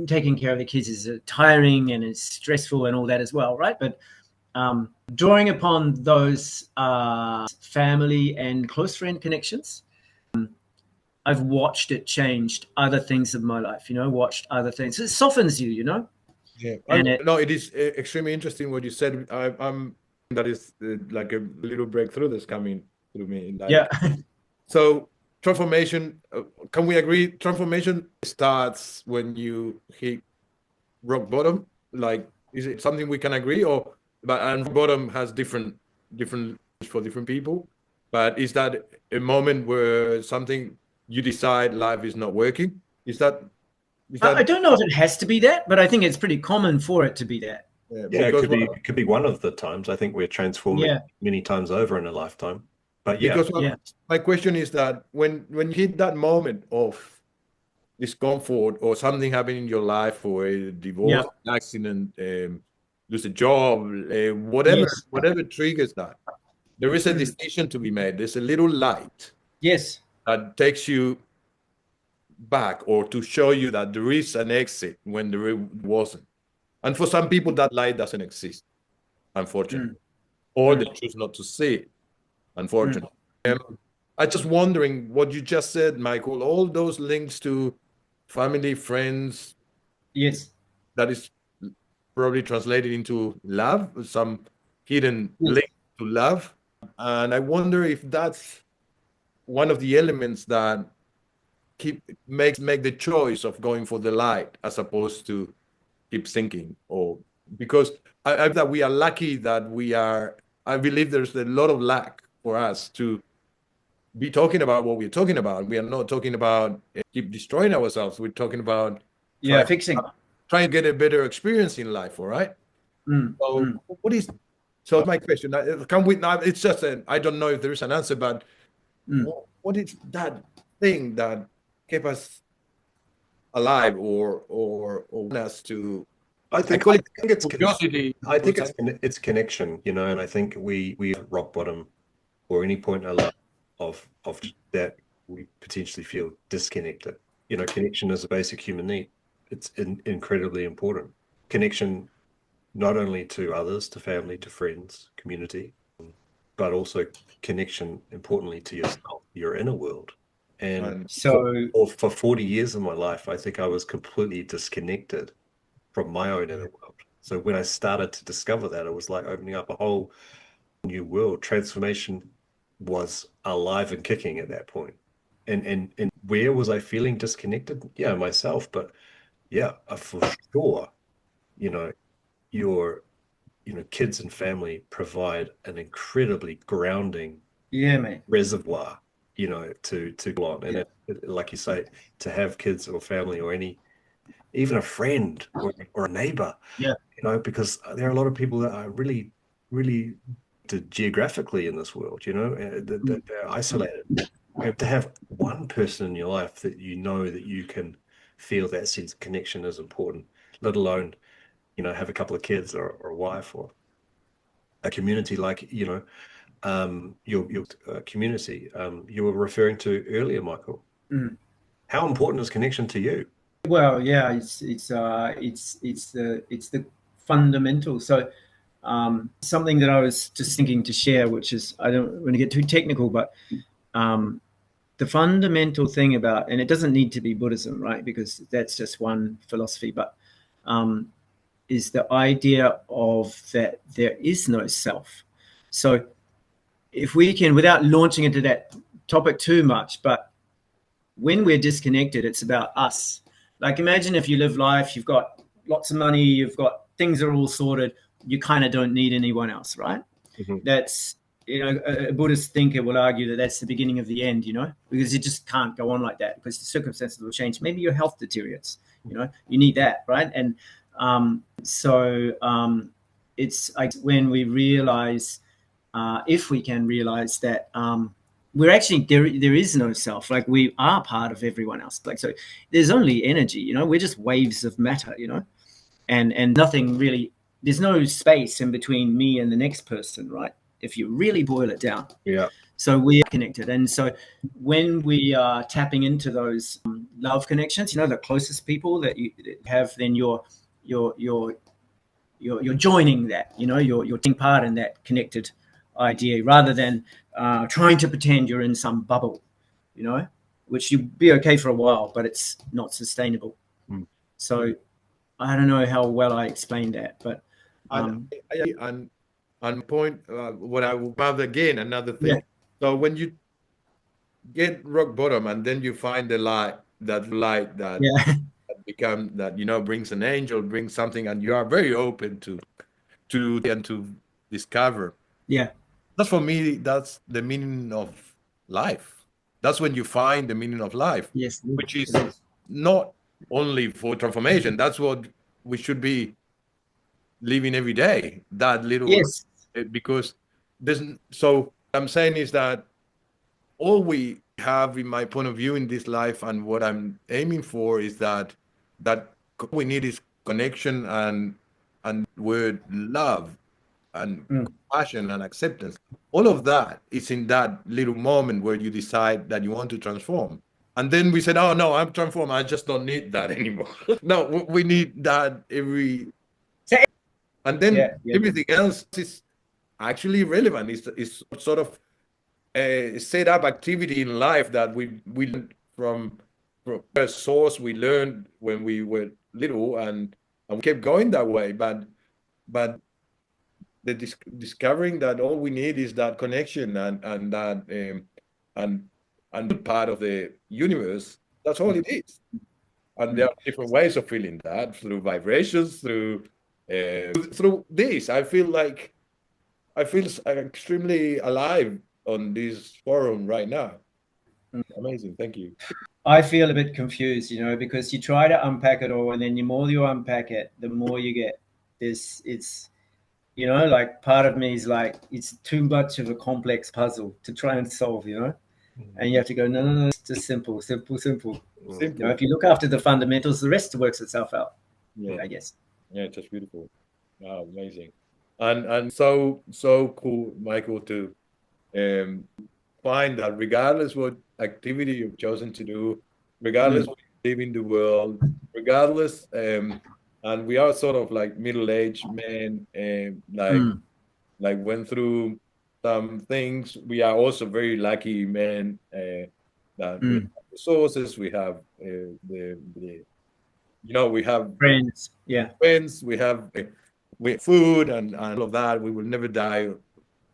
taking care of the kids is tiring and it's stressful and all that as well, right? But drawing upon those family and close friend connections, I've watched it changed other things of my life, you know, watched other things. It softens you, you know? Yeah, it is extremely interesting what you said. That is like a little breakthrough that's coming through me. Like, yeah. So transformation, can we agree? Transformation starts when you hit rock bottom. Like, is it something we can agree? And bottom has different for different people. But is that a moment where you decide life is not working? Is that I don't know if it has to be that, but I think it's pretty common for it to be that. Yeah, it could be one of the times. I think we're transforming many times over in a lifetime. But my question is that when you hit that moment of discomfort or something happening in your life, or a divorce, accident, lose a job, whatever triggers that, there is a decision to be made. There's a little light that takes you back, or to show you that there is an exit when there wasn't. And for some people, that light doesn't exist, unfortunately, or they choose not to see it, unfortunately. I'm just wondering what you just said, Michael, all those links to family, friends. Yes. That is probably translated into love, some hidden link to love. And I wonder if that's one of the elements that make the choice of going for the light as opposed to keep sinking. Or because I that we are lucky that I believe there's a lot of lack for us to be talking about what we're talking about. We are not talking about keep destroying ourselves. We're talking about fixing. trying to get a better experience in life, all right? So what is, so my question, can we, now it's just I don't know if there is an answer, but what is that thing that kept us alive or want us to, I think it's curiosity. I think it's connection, you know, and I think we rock bottom or any point in our life of that we potentially feel disconnected. You know, connection is a basic human need. It's incredibly important. Connection not only to others, to family, to friends, community, but also connection, importantly, to yourself, your inner world. And so for 40 years of my life, I think I was completely disconnected from my own inner world. So when I started to discover that, it was like opening up a whole new world. Transformation was alive and kicking at that point. And where was I feeling disconnected? Yeah, myself. But yeah, for sure, you know, your kids and family provide an incredibly grounding reservoir, you know, to go on. And like you say, to have kids or family or even a friend or a neighbor, you know, because there are a lot of people that are really, really geographically in this world, you know, that they're isolated. To have one person in your life that you know that you can feel that sense of connection is important, let alone, you know, have a couple of kids or a wife or a community like, you know, your community you were referring to earlier, Michael. How important is connection to you? Well, yeah, it's the fundamental. So something that I was just thinking to share, which is, I don't want to get too technical, but the fundamental thing about, and it doesn't need to be Buddhism, right? Because that's just one philosophy, but is the idea of that there is no self. So if we can, without launching into that topic too much, but when we're disconnected, it's about us. Like imagine if you live life, you've got lots of money, you've got things are all sorted, you kind of don't need anyone else, right? That's, you know, a Buddhist thinker will argue that that's the beginning of the end, you know, because you just can't go on like that because the circumstances will change. Maybe your health deteriorates, you know, you need that, right? And it's like when we realize, if we can realize that we're actually, there is no self, like we are part of everyone else. Like, so there's only energy, you know, we're just waves of matter, you know, and nothing really, there's no space in between me and the next person, right? If you really boil it down. Yeah. So we are connected. And so when we are tapping into those love connections, you know, the closest people that you have, then you're joining that, you know, you're taking part in that connected idea rather than trying to pretend you're in some bubble, you know, which you'd be okay for a while, but it's not sustainable. So I don't know how well I explained that, but and point what I will have again another thing. So when you get rock bottom and then you find the light that become that, you know, brings an angel, brings something, and you are very open to discover. That's, for me, that's the meaning of life. That's when you find the meaning of life, which is not only for transformation. That's what we should be living every day. That little, because there's, so I'm saying is that all we have, in my point of view, in this life, and what I'm aiming for, is that we need is connection and word love and compassion and acceptance. All of that is in that little moment where you decide that you want to transform. And then we said, oh no, I'm transformed, I just don't need that anymore. No, we need that and then everything else is actually relevant. It's sort of a set up activity in life that we learned from a source we learned when we were little, and we kept going that way. But the discovering that all we need is that connection and that and part of the universe. That's all it is. And there are different ways of feeling that, through vibrations, through this. I feel extremely alive on this forum right now. Amazing. Thank you. I feel a bit confused, you know, because you try to unpack it all, and then the more you unpack it, the more you get this. It's, you know, like part of me is like, it's too much of a complex puzzle to try and solve, you know, and you have to go, no, it's just simple. Simple. You know, if you look after the fundamentals, the rest works itself out. Yeah, I guess. yeah, just beautiful. Wow, amazing, and so cool, Michael, to find that regardless what activity you've chosen to do, regardless what you live in the world, regardless, and we are sort of like middle-aged men, like went through some things. We are also very lucky men that we have resources. We have the you know, we have Friends, friends, we have food and all of that. We will never die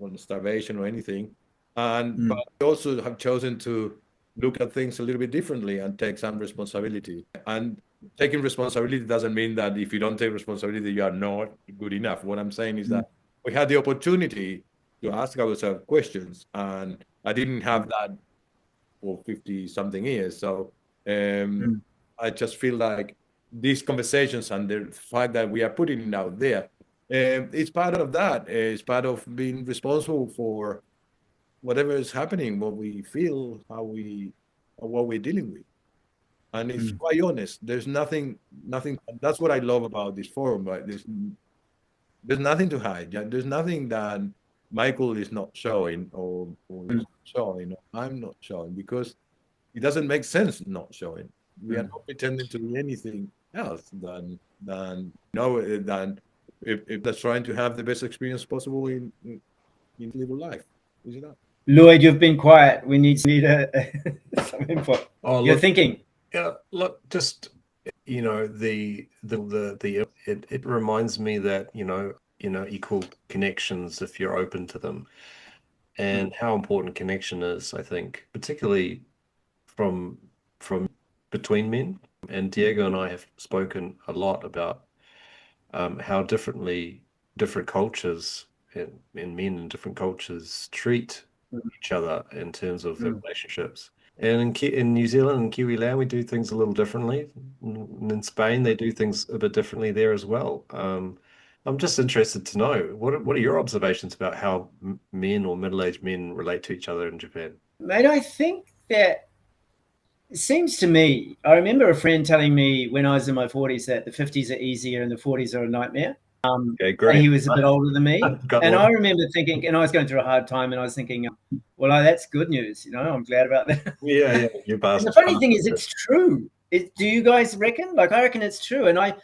on starvation or anything. And but we also have chosen to look at things a little bit differently and take some responsibility. And taking responsibility doesn't mean that if you don't take responsibility, you are not good enough. What I'm saying is that we had the opportunity to ask ourselves questions, and I didn't have that for 50 something years. So I just feel like these conversations and the fact that we are putting it out there, it's part of that. It's part of being responsible for whatever is happening, what we feel, how we, or what we're dealing with. And it's quite honest. There's nothing. That's what I love about this forum. Right? There's nothing to hide. Yeah? There's nothing that Michael is not showing or is showing, or I'm not showing, because it doesn't make sense not showing. We are not pretending to be anything else than if that's trying to have the best experience possible in little life. Is it not? Lloyd, you've been quiet. We need some input. Oh, You're thinking. Yeah, look, just, you know, it reminds me that, you know, equal connections if you're open to them, and how important connection is, I think, particularly from between men. And Diego and I have spoken a lot about how differently different cultures and men in different cultures treat each other in terms of their relationships. And in New Zealand and Kiwi land, we do things a little differently. And in Spain, they do things a bit differently there as well. I'm just interested to know, what are your observations about how men or middle-aged men relate to each other in Japan? Mate, I think that it seems to me, I remember a friend telling me when I was in my 40s that the 50s are easier and the 40s are a nightmare. Okay, great. And he was a bit older than me. And I remember thinking, and I was going through a hard time, and I was thinking, well, that's good news. You know, I'm glad about that. Yeah, you bastard. And the funny thing is, it's true. Do you guys reckon? Like, I reckon it's true. And I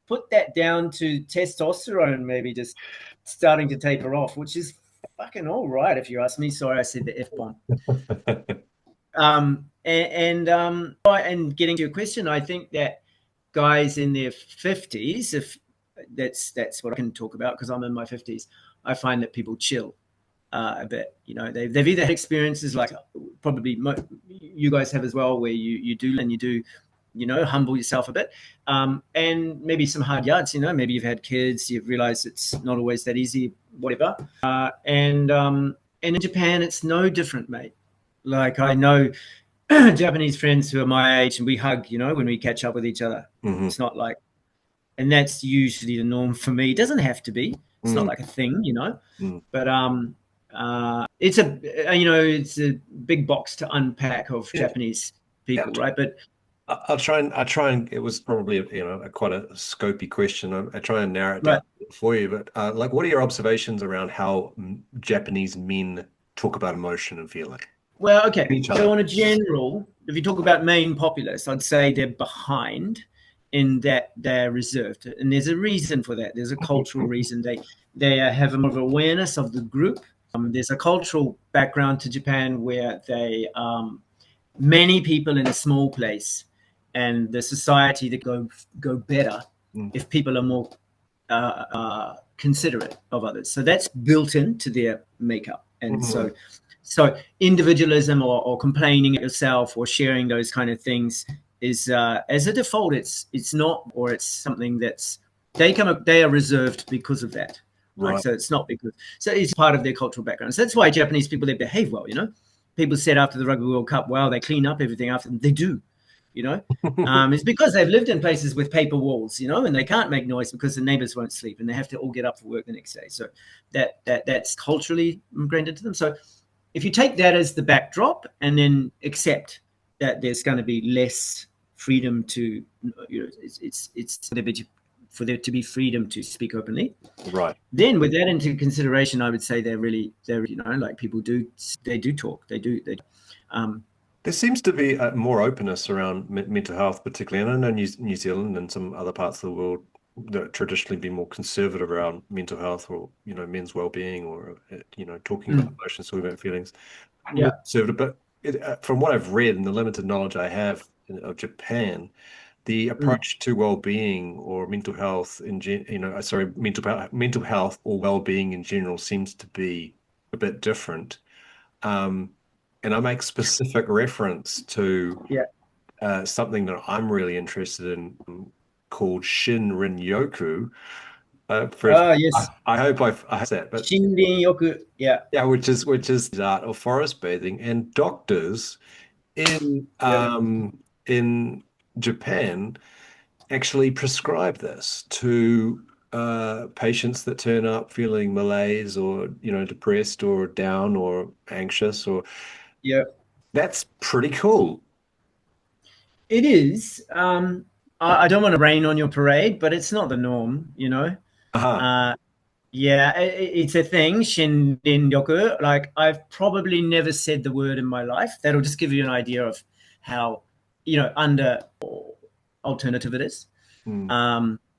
put that down to testosterone maybe just starting to taper off, which is fucking all right if you ask me. Sorry, I said the F-bomb. And getting to your question, I think that guys in their 50s, if that's what I can talk about because I'm in my 50s, I find that people chill a bit. You know, they've either had experiences like probably you guys have as well, where you do, you know, humble yourself a bit, and maybe some hard yards. You know, maybe you've had kids, you've realized it's not always that easy, whatever. And in Japan, it's no different, mate. Like, I know Japanese friends who are my age, and we hug, you know, when we catch up with each other. It's not like, and that's usually the norm for me. It doesn't have to be. It's not like a thing, you know. But it's a big box to unpack of Japanese people, right? But I'll try and it was probably quite a scopy question. I try and narrow it down for you. But like, what are your observations around how Japanese men talk about emotion and feeling? Well, okay. So on a general, if you talk about main populace, I'd say they're behind in that they're reserved, and there's a reason for that. There's a cultural reason. They have a more of awareness of the group. There's a cultural background to Japan where they many people in a small place, and the society that go better if people are more considerate of others. So that's built into their makeup, and so individualism or complaining at yourself or sharing those kind of things is as a default, it's not, or it's something that's they are reserved because of that. Right. So it's not because, so it's part of their cultural background. So that's why Japanese people, they behave well, you know. people said after the Rugby World Cup, wow, they clean up everything after them. They do, you know. It's because they've lived in places with paper walls, you know, and they can't make noise because the neighbors won't sleep and they have to all get up for work the next day. So that's culturally ingrained into them. So if you take that as the backdrop and then accept that there's going to be less freedom to, you know, it's for there to be freedom to speak openly. Right. Then with that into consideration, I would say they're you know, like people do talk. They do. There seems to be more openness around mental health, particularly. And I know New Zealand and some other parts of the world that traditionally been more conservative around mental health, or, you know, men's well-being, or, you know, talking about emotions, talking about feelings. Yeah. Conservative, but from what I've read and the limited knowledge I have of Japan, the approach to well-being or mental health mental health or well-being in general seems to be a bit different. And I make specific reference to something that I'm really interested in called Shinrin-yoku. Yes. I hope I said that, but Shinrin-yoku, yeah, which is the art of forest bathing, and doctors in Japan actually prescribe this to patients that turn up feeling malaise, or, you know, depressed or down or anxious, or that's pretty cool. It is. I don't want to rain on your parade, but it's not the norm, you know. Yeah, it's a thing, Shinrin-yoku. Like, I've probably never said the word in my life. That'll just give you an idea of how, you know, under alternative it is.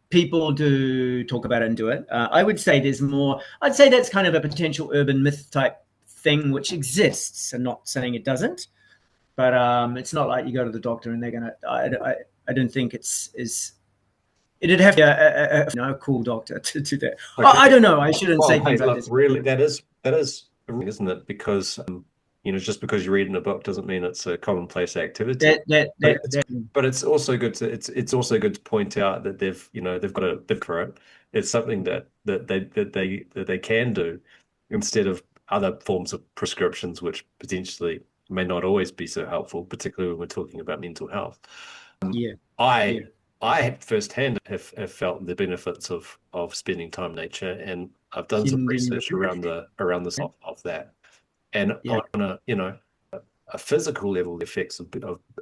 People do talk about it and do it. I would say there's more. I'd say that's kind of a potential urban myth type thing which exists. I'm not saying it doesn't, but it's not like you go to the doctor and they're gonna. I don't think it'd have to be a cool doctor to do that. Okay. I don't know. I shouldn't say things like this. Really, that is, isn't it? Because you know, just because you read in a book doesn't mean it's a commonplace activity. But it's also good to point out that they've got a bid for it. It's something that they can do instead of other forms of prescriptions, which potentially may not always be so helpful, particularly when we're talking about mental health. I firsthand have felt the benefits of spending time in nature, and I've done some research around the of that. And on a physical level, the effects of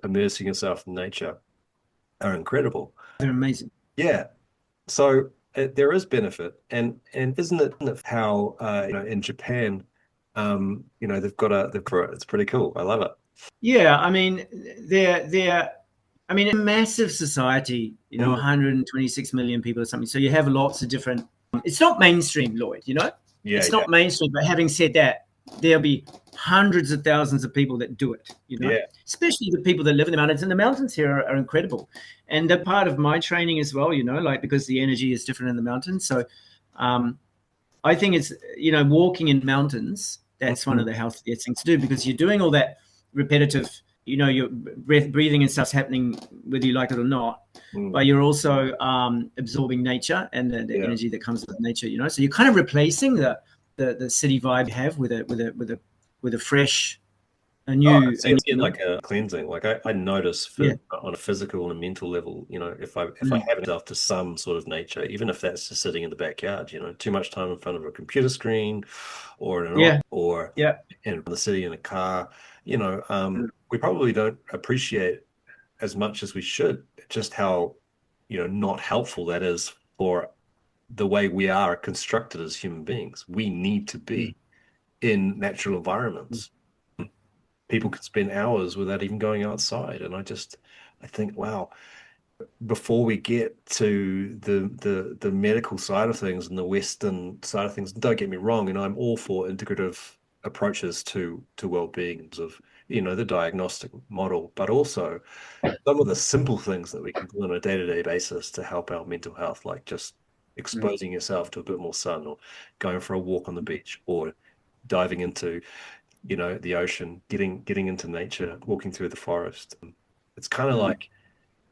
immersing yourself in nature are incredible. They're amazing. Yeah. So there is benefit, and isn't it how in Japan, they've got it's pretty cool. I love it. Yeah, I mean, they're a massive society, 126 million people or something. So you have lots of different. It's not mainstream, Lloyd. It's not mainstream. But having said that, there'll be hundreds of thousands of people that do it. Especially the people that live in the mountains. And the mountains here are incredible. And they're part of my training as well. Because the energy is different in the mountains. So, I think it's walking in mountains. That's one of the healthiest things to do, because you're doing all that repetitive, your breathing and stuff's happening whether you like it or not, but you're also absorbing nature and the energy that comes with nature, so you're kind of replacing the city vibe you have with a fresh, a new, like a cleansing. Like I notice on a physical and a mental level, if I have myself to some sort of nature, even if that's just sitting in the backyard, too much time in front of a computer screen or in the city in a car, we probably don't appreciate as much as we should just how not helpful that is for the way we are constructed as human beings. We need to be in natural environments. People could spend hours without even going outside, and I think, wow, before we get to the medical side of things and the Western side of things, don't get me wrong, and I'm all for integrative approaches to well-being of the diagnostic model, but also some of the simple things that we can do on a day-to-day basis to help our mental health, like just exposing yourself to a bit more sun, or going for a walk on the beach, or diving into the ocean, getting into nature, walking through the forest. It's kind of like,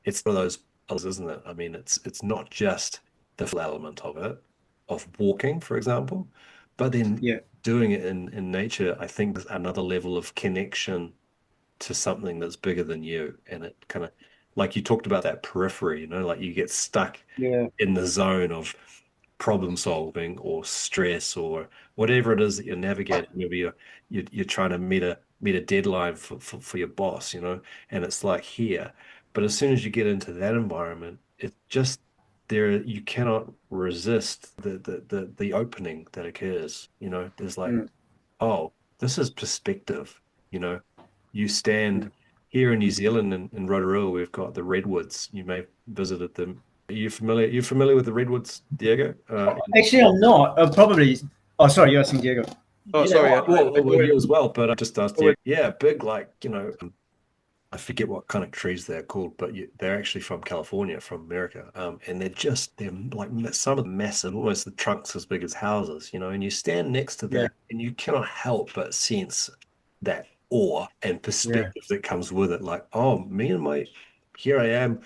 it's one of those puzzles, isn't it? I mean, it's not just the element of it, of walking, for example, But then Yeah. doing it in nature, I think there's another level of connection to something that's bigger than you. And it kind of, like you talked about that periphery, you know, like you get stuck Yeah. in the zone of problem solving or stress or whatever it is that you're navigating. Maybe you're trying to meet a deadline for your boss, you know, and it's like here. But as soon as you get into that environment, it just there you cannot resist the opening that occurs. You know, there's like, oh, this is perspective. You know, you stand here in New Zealand in Rotorua, we've got the redwoods. You may have visited them. Are you familiar? You're familiar with the redwoods, Diego? Actually, I'm not. Probably. Oh, sorry, you're asking Diego. Oh, sorry. Well, you as well, but I just asked you. Yeah, big, like, you know, I forget what kind of trees they're called, but they're actually from California, from America. And they're like some of them massive, almost the trunks as big as houses, you know, and you stand next to that and you cannot help but sense that awe and perspective that comes with it. Like, oh, here I am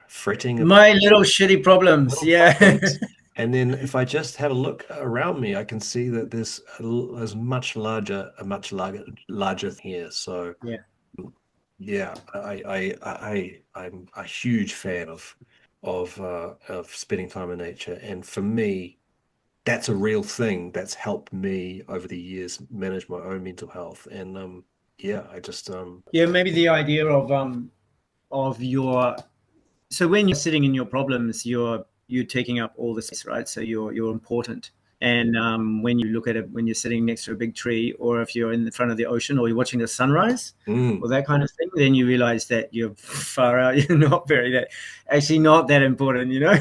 fretting my little shitty problems. problems. And then if I just have a look around me, I can see that there's a much larger here. So yeah, I'm a huge fan of spending time in nature, and for me, that's a real thing that's helped me over the years manage my own mental health. And I just maybe the idea of your, so when you're sitting in your problems, you're taking up all the space, right? So you're important. And when you look at it, when you're sitting next to a big tree, or if you're in the front of the ocean, or you're watching the sunrise, or that kind of thing, then you realize that you're far out. You're not not that important, you know.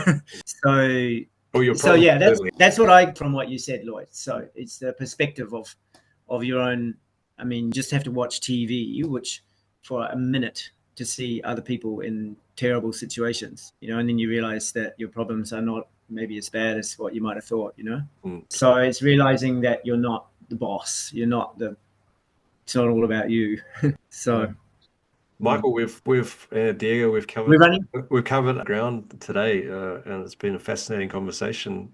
That's what I, from what you said, Lloyd. So it's the perspective of your own. I mean, you just have to watch TV, which for a minute, to see other people in terrible situations, you know, and then you realize that your problems are not maybe as bad as what you might have thought, you know. So it's realizing that you're not the boss, it's not all about you. So Michael, Diego, we've covered ground today, and it's been a fascinating conversation.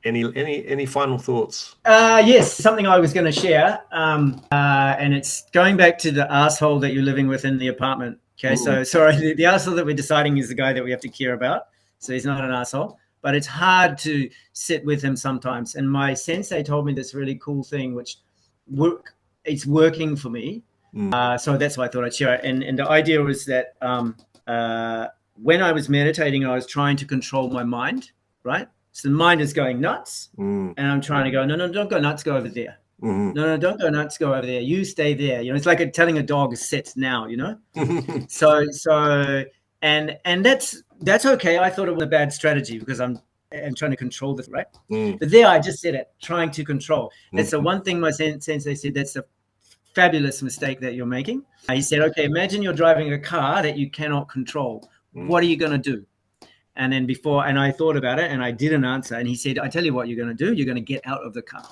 Any final thoughts? Yes, something I was going to share, and it's going back to the asshole that you're living with in the apartment. Okay, so sorry, the asshole that we're deciding is the guy that we have to care about. So he's not an asshole, but it's hard to sit with him sometimes. And my sensei told me this really cool thing, which it's working for me. So that's why I thought I'd share it. And the idea was that when I was meditating, I was trying to control my mind, right? So the mind is going nuts, and I'm trying to go, no, don't go nuts, go over there. No, don't go nuts, go over there. You stay there. You know, it's like telling a dog sit now, you know? So and that's okay. I thought it was a bad strategy because I'm trying to control this, right? But there I just said it, trying to control. That's the one thing my sensei said, that's a fabulous mistake that you're making. He said, okay, imagine you're driving a car that you cannot control. What are you going to do? And then and I thought about it and I didn't answer. And he said, I tell you what you're going to do. You're going to get out of the car.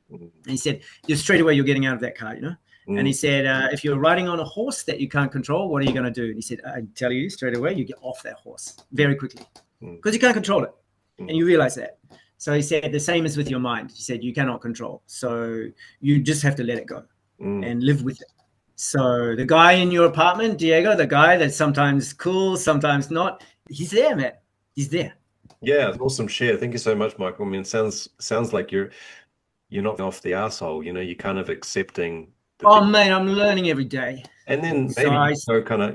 And he said, just straight away, you're getting out of that car, you know? And he said, if you're riding on a horse that you can't control, what are you going to do? And he said, I tell you straight away, you get off that horse very quickly because you can't control it. And you realize that. So he said, the same as with your mind. He said, you cannot control. So you just have to let it go and live with it. So the guy in your apartment, Diego, the guy that's sometimes cool, sometimes not, he's there, man. He's there. Yeah, awesome share. Thank you so much, Michael. I mean, it sounds like you're not off the asshole. You know, you're kind of accepting. Mate, I'm learning every day. And then maybe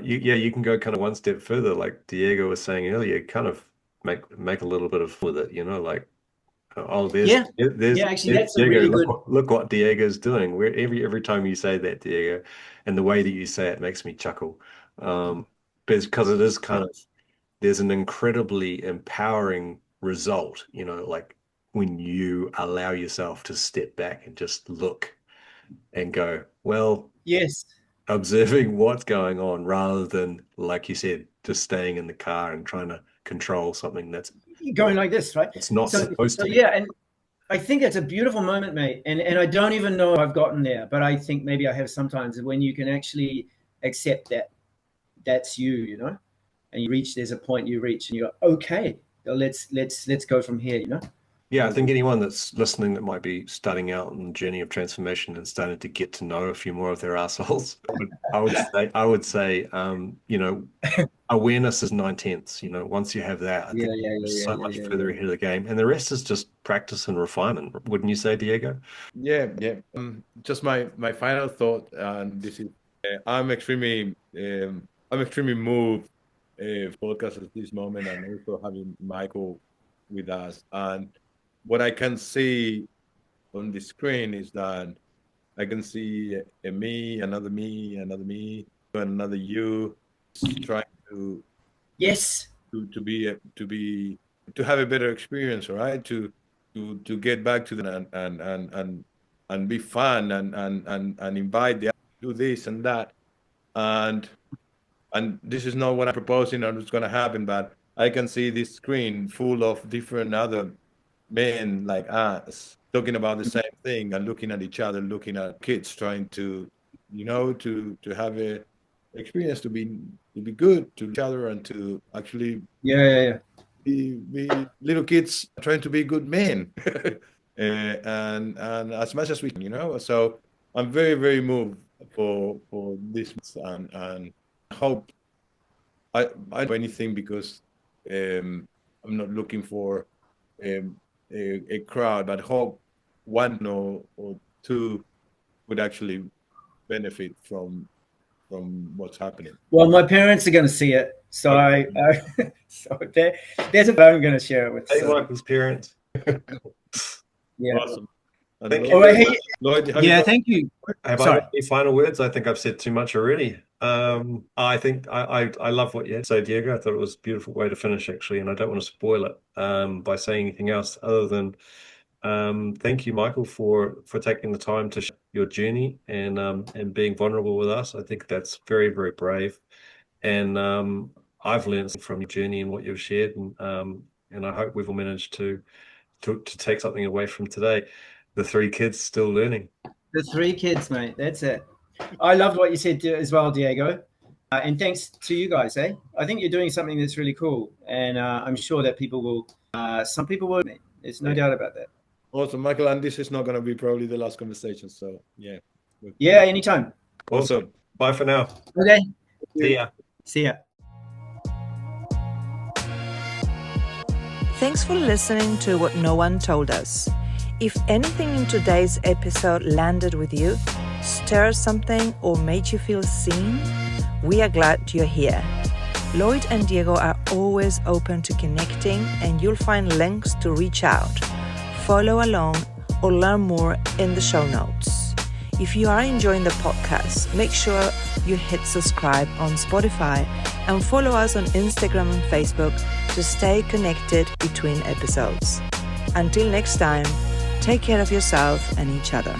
you can go kind of one step further, like Diego was saying earlier. Kind of make a little bit of with it. You know, like there's actually that's Diego, a really good. Look what Diego's doing. Where every time you say that, Diego, and the way that you say it makes me chuckle, because it is kind of. There's an incredibly empowering result, you know, like when you allow yourself to step back and just look and go, well, yes, observing what's going on rather than, like you said, just staying in the car and trying to control something that's going like this, right? It's not supposed to be. Yeah, and I think it's a beautiful moment, mate. And I don't even know if I've gotten there, but I think maybe I have sometimes when you can actually accept that that's you know? And there's a point you reach and you go, okay, let's go from here, you know? Yeah, I think anyone that's listening that might be starting out on the journey of transformation and starting to get to know a few more of their assholes, I would say, awareness is 9/10. Once you have that, I think you're so much further ahead of the game, and the rest is just practice and refinement. Wouldn't you say, Diego? Yeah. Just my final thought, and this is, I'm extremely moved podcast at this moment, and also having Michael with us. And what I can see on the screen is that I can see a me, another me, another me, and another you, trying to Yes. to have a better experience, right? To get back to the and be fun and invite the other to do this and that, and this is not what I'm proposing or what's going to happen, but I can see this screen full of different other men like us talking about the same thing and looking at each other, looking at kids, trying to have a experience, to be good to each other, and to actually be little kids trying to be good men. and as much as we can, so I'm very, very moved for this, and hope I don't do anything, because I'm not looking for a crowd, but hope one or two would actually benefit from what's happening. Well, my parents are going to see it, so so there's a I'm going to share it with. Hey, Michael's parents. Yeah. Awesome. Thank you. Hey, Lloyd, thank you. Have I got any final words? I think I've said too much already. I think I love what you had to say, Diego. I thought it was a beautiful way to finish, actually, and I don't want to spoil it by saying anything else other than thank you, Michael, for taking the time to share your journey and being vulnerable with us. I think that's very, very brave, and I've learned from your journey and what you've shared, and I hope we've all managed to take something away from today. The 3 kids still learning. The 3 kids, mate. That's it. I loved what you said as well, Diego. And thanks to you guys, I think you're doing something that's really cool. And I'm sure that some people will. There's no doubt about that. Awesome, Michael. And this is not going to be probably the last conversation. So, yeah. Yeah, anytime. Awesome. Bye for now. Okay. See ya. See ya. Thanks for listening to What No One Told Us. If anything in today's episode landed with you, stirred something, or made you feel seen, we are glad you're here. Lloyd and Diego are always open to connecting, and you'll find links to reach out, follow along, or learn more in the show notes. If you are enjoying the podcast, make sure you hit subscribe on Spotify and follow us on Instagram and Facebook to stay connected between episodes. Until next time, take care of yourself and each other.